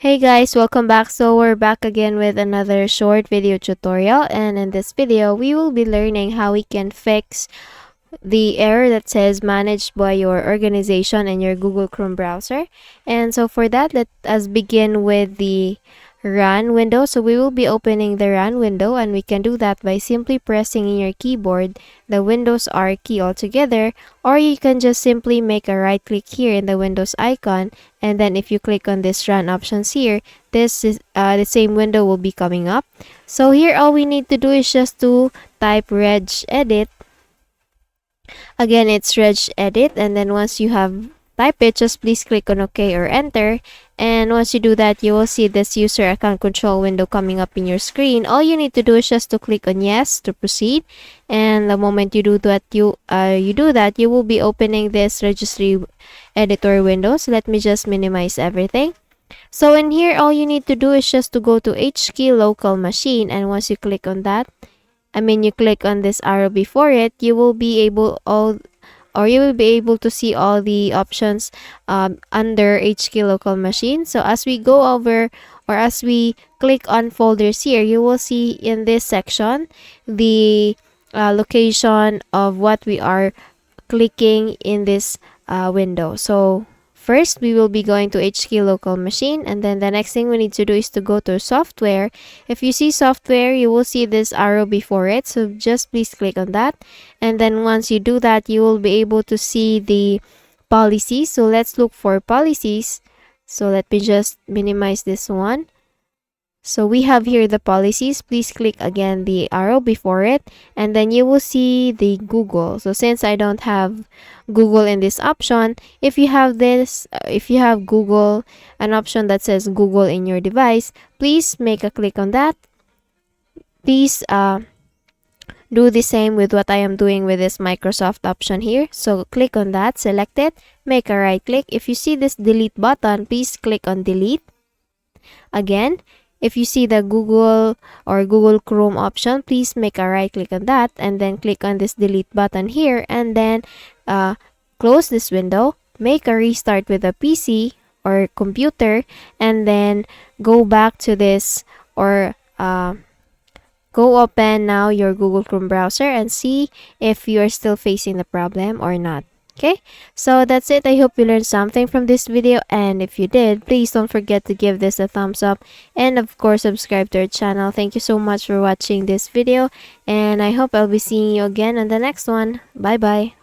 Hey guys, welcome back. So we're back again with another short video tutorial, and in this video we will be learning how we can fix the error that says managed by your organization in your Google Chrome browser. And so for that, let us begin with the run window. So we will be opening the run window, and we can do that by simply pressing in your keyboard the Windows R key altogether, or you can just simply make a right click here in the Windows icon, and then if you click on this run options here, this is the same window will be coming up. So here all we need to do is just to type regedit. Again, it's regedit, and then once you have typed it, just please click on OK or enter. And once you do that, you will see this user account control window coming up in your screen. All you need to do is just to click on yes to proceed. And the moment you do that, you will be opening this registry editor window. So let me just minimize everything. So in here, all you need to do is just to go to HKey local machine, and once you click on that, you click on this arrow before it, you will be able to see all the options under HKey local machine. So as we go over, or as we click on folders here, you will see in this section the location of what we are clicking in this window. So first, we will be going to HKey local machine, and then the next thing we need to do is to go to software. If you see software, you will see this arrow before it, so just please click on that. And then once you do that, you will be able to see the policies. So let's look for policies. So let me just minimize this one. So we have here the policies. Please click again the arrow before it, and then you will see the Google. So since I don't have Google in this option, if you have Google, an option that says Google in your device, please make a click on that. Please do the same with what I am doing with this Microsoft option here. So click on that, select it, make a right click. If you see this delete button, please click on delete. Again, if you see the Google or Google Chrome option, please make a right click on that, and then click on this delete button here, and then close this window, make a restart with a PC or computer, and then go back to this, or go open now your Google Chrome browser and see if you are still facing the problem or not. Okay, so that's it. I hope you learned something from this video, and if you did, please don't forget to give this a thumbs up, and of course subscribe to our channel. Thank you so much for watching this video, and I hope I'll be seeing you again on the next one. Bye bye.